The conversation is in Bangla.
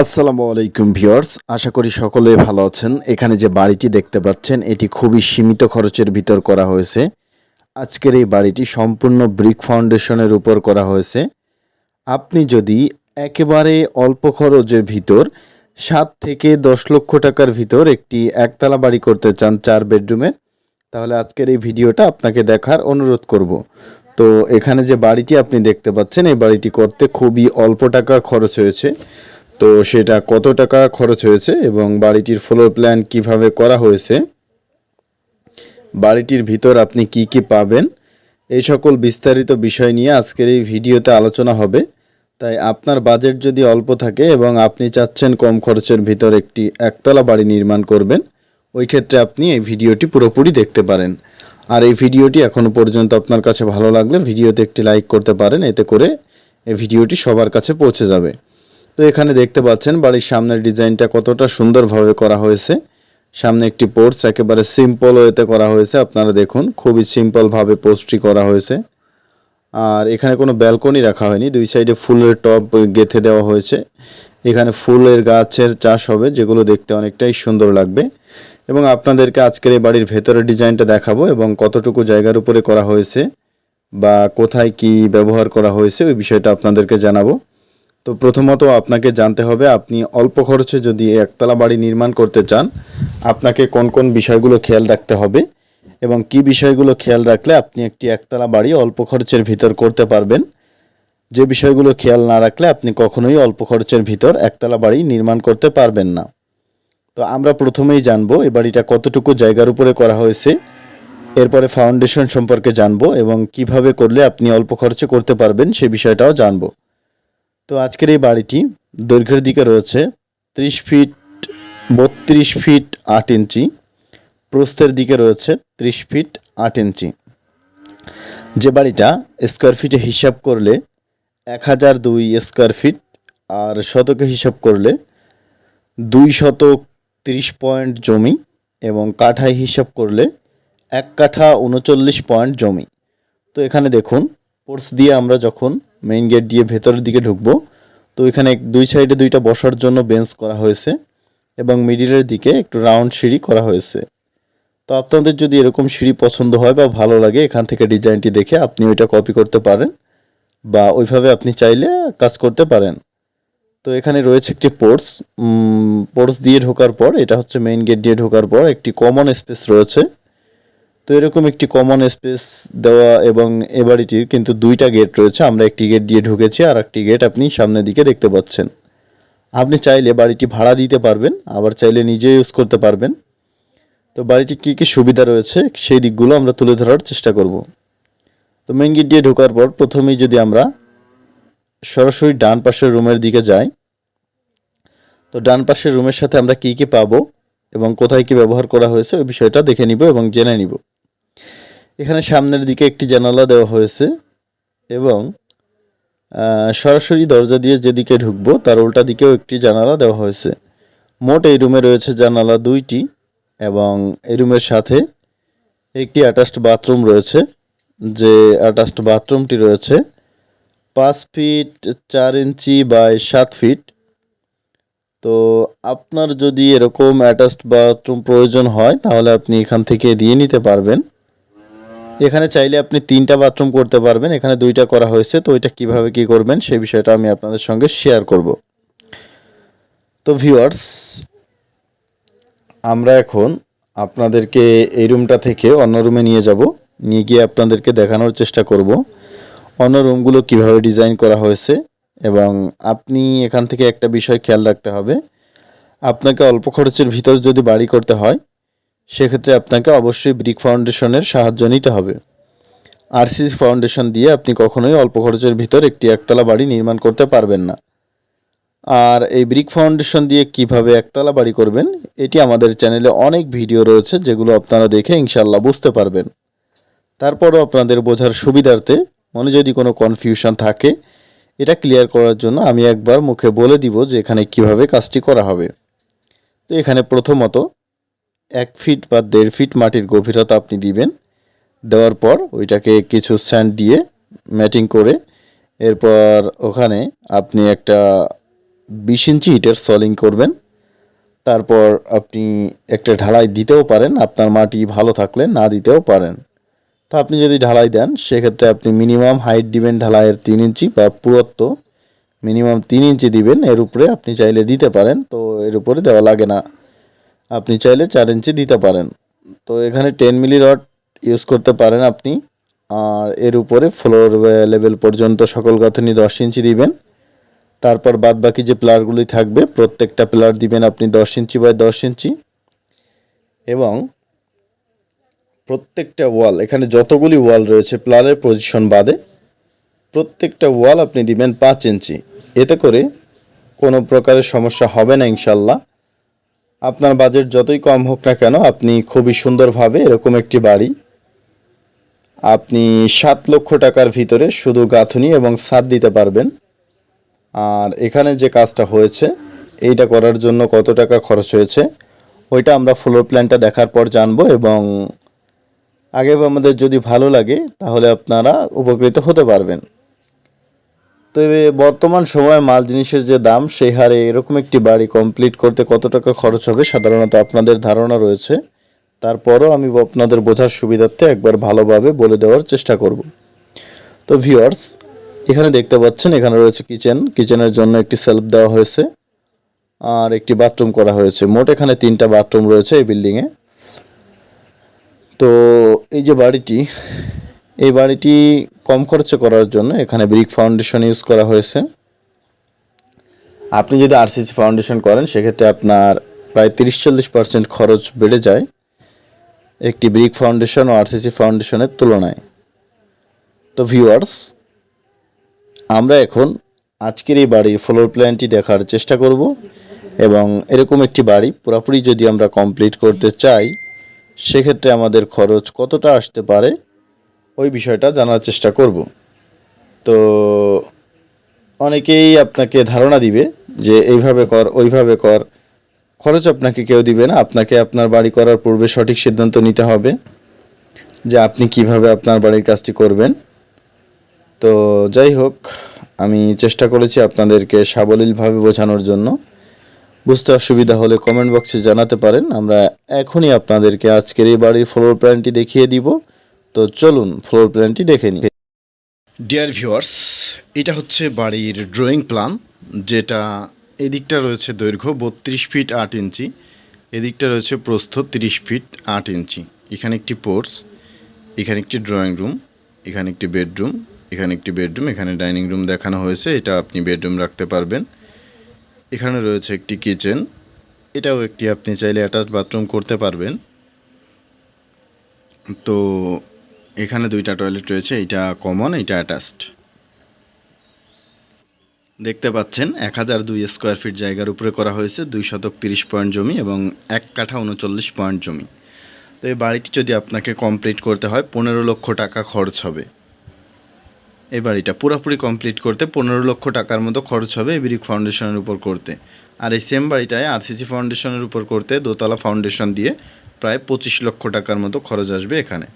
আসসালামু আলাইকুম ভিউয়ার্স, আশা করি সকলে ভালো আছেন। এখানে যে বাড়িটি দেখতে পাচ্ছেন এটি খুবই সীমিত খরচের ভিতর করা হয়েছে। আজকের এই বাড়িটি সম্পূর্ণ ব্রিক ফাউন্ডেশনের উপর করা হয়েছে। আপনি যদি একেবারে অল্প খরচের ভিতর 7 থেকে 10 লক্ষ টাকার ভিতর একটি একতলা বাড়ি করতে চান 4 বেডরুমের, তাহলে আজকের এই ভিডিওটা আপনাকে দেখার অনুরোধ করব। তো এখানে যে বাড়িটি আপনি দেখতে পাচ্ছেন এই বাড়িটি করতে খুবই অল্প টাকা খরচ হয়েছে। তো সেটা কত টাকা খরচ হয়েছে এবং বাড়িটির ফ্লোর প্ল্যান কিভাবে করা হয়েছে, বাড়িটির ভিতর আপনি কি কি পাবেন, এই সকল বিস্তারিত বিষয় নিয়ে আজকের এই ভিডিওতে আলোচনা হবে। তাই আপনার বাজেট যদি অল্প থাকে এবং আপনি চাচ্ছেন কম খরচের ভিতর একটি একতলা বাড়ি নির্মাণ করবেন, ওই ক্ষেত্রে আপনি এই ভিডিওটি পুরোপুরি দেখতে পারেন। আর এই ভিডিওটি এখনও পর্যন্ত আপনার কাছে ভালো লাগলে ভিডিওতে একটি লাইক করতে পারেন, এতে করে এই ভিডিওটি সবার কাছে পৌঁছে যাবে। তো এখানে দেখতে পাচ্ছেন বাড়ির সামনের ডিজাইনটা কতটা সুন্দরভাবে করা হয়েছে। সামনে একটি পোর্চ একেবারে সিম্পল ওয়েতে করা হয়েছে, আপনারা দেখুন খুবই সিম্পলভাবে পোর্চটি করা হয়েছে। আর এখানে কোনো ব্যালকনি রাখা হয়নি, দুই সাইডে ফুলের টব গেঁথে দেওয়া হয়েছে। এখানে ফুলের গাছের চাষ হবে, যেগুলো দেখতে অনেকটাই সুন্দর লাগবে। এবং আপনাদেরকে আজকের এই বাড়ির ভেতরের ডিজাইনটা দেখাবো এবং কতটুকু জায়গার উপরে করা হয়েছে বা কোথায় কি ব্যবহার করা হয়েছে ওই বিষয়টা আপনাদেরকে জানাবো। তো প্রথমত আপনাকে জানতে হবে, আপনি অল্প খরচে যদি একতলা বাড়ি নির্মাণ করতে চান আপনাকে কোন কোন বিষয়গুলো খেয়াল রাখতে হবে এবং কি বিষয়গুলো খেয়াল রাখলে আপনি একটি একতলা বাড়ি অল্প খরচের ভিতর করতে পারবেন। যে বিষয়গুলো খেয়াল না রাখলে আপনি কখনোই অল্প খরচের ভিতর একতলা বাড়ি নির্মাণ করতে পারবেন না। তো আমরা প্রথমেই জানবো এই বাড়িটা কতটুকু জায়গার উপরে করা হয়েছে, এরপরে ফাউন্ডেশন সম্পর্কে জানবো এবং কিভাবে করলে আপনি অল্প খরচে করতে পারবেন সে বিষয়টাও জানবো। তো আজকের এই বাড়িটি দৈর্ঘ্যের দিকে রয়েছে 30 ফিট 32 ফিট 8 ইঞ্চি, প্রস্থের দিকে রয়েছে 30 ফিট 8 ইঞ্চি। যে বাড়িটা স্কোয়ার ফিটে হিসাব করলে 1002 স্কোয়ার ফিট, আর শতকে হিসাব করলে 230 পয়েন্ট জমি এবং কাঠায় হিসাব করলে 1 কাঠা 39 পয়েন্ট জমি। তো এখানে দেখুন পোর্চ দিয়ে আমরা যখন মেইন গেট দিয়ে ভেতরের দিকে ঢুকবো, তো এখানে দুই সাইডে দুইটা বসার জন্য বেঞ্চ করা হয়েছে এবং মিডিলের দিকে একটু রাউন্ড সিঁড়ি করা হয়েছে। তো আপনাদের যদি এরকম সিঁড়ি পছন্দ হয় বা ভালো লাগে, এখান থেকে ডিজাইনটি দেখে আপনি ওইটা কপি করতে পারেন বা ওইভাবে আপনি চাইলে কাজ করতে পারেন। তো এখানে রয়েছে একটি পোর্চ দিয়ে ঢোকার পর, এটা হচ্ছে মেইন গেট দিয়ে ঢোকার পর একটি কমন স্পেস রয়েছে। তো এরকম একটি কমন স্পেস দেওয়া এবং এ বাড়িটির কিন্তু দুইটা গেট রয়েছে, আমরা একটি গেট দিয়ে ঢুকেছি আর একটি গেট আপনি সামনের দিকে দেখতে পাচ্ছেন। আপনি চাইলে বাড়িটি ভাড়া দিতে পারবেন, আবার চাইলে নিজে ইউজ করতে পারবেন। তো বাড়িটি কী কী সুবিধা রয়েছে সেই দিকগুলো আমরা তুলে ধরার চেষ্টা করব। তো মেইন গেট দিয়ে ঢোকার পর প্রথমেই যদি আমরা সরাসরি ডান পাশের রুমের দিকে যাই, তো ডান পাশের রুমের সাথে আমরা কী কী পাবো এবং কোথায় কী ব্যবহার করা হয়েছে ওই বিষয়টা দেখে নিব এবং জেনে নিব। এখানে সামনের দিকে একটি জানালা দেওয়া হয়েছে এবং সরাসরি দরজা দিয়ে যেদিকে ঢুকবো তার উল্টা দিকেও একটি জানালা দেওয়া হয়েছে। মোট এই রুমে রয়েছে জানালা 2টি এবং এই রুমের সাথে একটি অ্যাটাচড বাথরুম রয়েছে। যে অ্যাটাচড বাথরুমটি রয়েছে 5 ফিট 4 ইঞ্চি বাই 7 ফিট। তো আপনার যদি এরকম অ্যাটাচড বাথরুম প্রয়োজন হয় তাহলে আপনি এখান থেকে দিয়ে নিতে পারবেন। এখানে চাইলে আপনি 3টা বাথরুম করতে পারবেন, এখানে 2টা করা হয়েছে। তো এটা কিভাবে কি করবেন সেই বিষয়টা আমি আপনাদের সঙ্গে শেয়ার করব। তো ভিউয়ার্স, আমরা এখন আপনাদেরকে এই রুমটা থেকে অন্য রুমে নিয়ে যাব, নিয়ে গিয়ে আপনাদেরকে দেখানোর চেষ্টা করব অন্য রুমগুলো কিভাবে ডিজাইন করা হয়েছে। এবং আপনি এখান থেকে একটা বিষয় খেয়াল রাখতে হবে, আপনাকে অল্প খরচের ভিতর যদি বাড়ি করতে হয় সেক্ষেত্রে আপনাকে অবশ্যই ব্রিক ফাউন্ডেশনের সাহায্য নিতে হবে। আরসিসি ফাউন্ডেশন দিয়ে আপনি কখনোই অল্প খরচের ভিতর একটি একতলা বাড়ি নির্মাণ করতে পারবেন না। আর এই ব্রিক ফাউন্ডেশন দিয়ে কিভাবে একতলা বাড়ি করবেন এটি আমাদের চ্যানেলে অনেক ভিডিও রয়েছে, যেগুলো আপনারা দেখে ইনশাল্লাহ বুঝতে পারবেন। তারপরও আপনাদের বোঝার সুবিধার্থে মনে যদি কোনো কনফিউশন থাকে এটা ক্লিয়ার করার জন্য আমি একবার মুখে বলে দিব যে এখানে কিভাবে কাজটি করা হবে। তো এখানে প্রথমত 1 ফিট বা 1.5 ফিট মাটির গভীরতা আপনি দিবেন। দেওয়ার পর ওইটাকে কিছু স্যান্ড দিয়ে ম্যাটিং করে এরপর ওখানে আপনি একটা 20 ইঞ্চি ইটের সলিং করবেন। তারপর আপনি একটা ঢালাই দিতেও পারেন, আপনার মাটি ভালো থাকলে না দিতেও পারেন। তো আপনি যদি ঢালাই দেন সেক্ষেত্রে আপনি মিনিমাম হাইট দিবেন ঢালাইয়ের 3 ইঞ্চি বা পুরুত্ব মিনিমাম 3 ইঞ্চি দিবেন। এর উপরে আপনি চাইলে দিতে পারেন, তো এর উপরে দেওয়া লাগে না, আপনি চাইলে 4 ইঞ্চি দিতে পারেন। তো এখানে 10 মিলি রড ইউজ করতে পারেন আপনি। আর এর উপরে ফ্লোর লেভেল পর্যন্ত সকল গাঁথনি 10 ইঞ্চি দিবেন। তারপর বাদ বাকি যে পিলারগুলি থাকবে প্রত্যেকটা পিলার দিবেন আপনি 10 ইঞ্চি বাই 10 ইঞ্চি। এবং প্রত্যেকটা ওয়াল, এখানে যতগুলি ওয়াল রয়েছে পিলারের পজিশন বাদে প্রত্যেকটা ওয়াল আপনি দিবেন 5 ইঞ্চি। এতে করে কোনো প্রকারের সমস্যা হবে না ইনশাল্লাহ। আপনার বাজেট যতই কম হোক না কেন আপনি খুবই সুন্দরভাবে এরকম একটি বাড়ি আপনি 7 লক্ষ টাকার ভিতরে শুধু গাঁথনি এবং ছাদ দিতে পারবেন। আর এখানে যে কাজটা হয়েছে এইটা করার জন্য কত টাকা খরচ হয়েছে ওইটা আমরা ফ্লোর প্ল্যানটা দেখার পর জানবো, এবং আগে আমাদের যদি ভালো লাগে তাহলে আপনারা উপকৃত হতে পারবেন। তবে বর্তমান সময়ে মাল জিনিসের যে দাম সেই হারে এরকম একটি বাড়ি কমপ্লিট করতে কত টাকা খরচ হবে সাধারণত আপনাদের ধারণা রয়েছে। তারপরও আমি আপনাদের বোঝার সুবিধার্থে একবার ভালোভাবে বলে দেওয়ার চেষ্টা করব। তো ভিউয়ার্স, এখানে দেখতে পাচ্ছেন এখানে রয়েছে কিচেনের জন্য একটি সেলফ দেওয়া হয়েছে আর একটি বাথরুম করা হয়েছে। মোট এখানে 3টা বাথরুম রয়েছে এই বিল্ডিংয়ে। তো এই যে বাড়িটি, এই বাড়িটি কম খরচে করার জন্য এখানে ব্রিক ফাউন্ডেশন ইউজ করা হয়েছে। আপনি যদি আরসিসি ফাউন্ডেশন করেন সেক্ষেত্রে আপনার প্রায় 30-40% খরচ বেড়ে যায় একটি ব্রিক ফাউন্ডেশন ও আরসিসি ফাউন্ডেশনের তুলনায়। তো ভিউয়ার্স, আমরা এখন আজকের এই বাড়ির ফ্লোর প্ল্যানটি দেখার চেষ্টা করব, এবং এরকম একটি বাড়ি পুরোপুরি যদি আমরা কমপ্লিট করতে চাই সেক্ষেত্রে আমাদের খরচ কতটা আসতে পারে ওই বিষয়টা জানার চেষ্টা করব। তো অনেকেই আপনাকে ধারণা দিবে যে এইভাবে কর ওইভাবে কর, খরচ আপনাকে কেউ দিবে না। আপনাকে আপনার বাড়ি করার পূর্বে সঠিক সিদ্ধান্ত নিতে হবে যে আপনি কিভাবে আপনার বাড়ির কাজটি করবেন। তো যাই হোক, আমি চেষ্টা করেছি আপনাদেরকে সাবলীলভাবে বোঝানোর জন্য। বুঝতে অসুবিধা হলে কমেন্ট বক্সে জানাতে পারেন, আমরা এখনই আপনাদেরকে আজকের এই বাড়ির ফ্লোর প্ল্যানটি দেখিয়ে দিব। তো চলুন ফ্লোর প্ল্যানটি দেখে নিই। ডিয়ার ভিউয়ার্স, এটা হচ্ছে বাড়ির ড্রয়িং প্ল্যান, যেটা এদিকটা রয়েছে দৈর্ঘ্য 32 ফিট 8 ইঞ্চি, এদিকটা রয়েছে প্রস্থ 30 ফিট 8 ইঞ্চি। এখানে একটি পোর্চ, এখানে একটি ড্রয়িং রুম, এখানে একটি বেডরুম, এখানে একটি বেডরুম, এখানে ডাইনিং রুম দেখানো হয়েছে, এটা আপনি বেডরুম রাখতে পারবেন। এখানে রয়েছে একটি কিচেন, এটাও একটি আপনি চাইলে অ্যাটাচড বাথরুম করতে পারবেন। তো এখানে 2টা টয়লেট রয়েছে, এটা কমন, এটা অ্যাটাচড। দেখতে পাচ্ছেন 1002 স্কোয়ার ফিট জায়গার উপরে করা হয়েছে, 2 শতক 30 পয়েন্ট জমি এবং 1 কাঠা 39 পয়েন্ট জমি। তো এই বাড়িটি যদি আপনাকে কমপ্লিট করতে হয় 15 লক্ষ টাকা খরচ হবে। এই বাড়িটা পুরোপুরি কমপ্লিট করতে 15 লক্ষ টাকার মতো খরচ হবে এই ব্রিক ফাউন্ডেশনের উপর করতে। আর এই সেম বাড়িটায় আরসিসি ফাউন্ডেশনের উপর করতে দোতলা ফাউন্ডেশন দিয়ে প্রায় 25 লক্ষ টাকার মতো খরচ আসবে এখানে।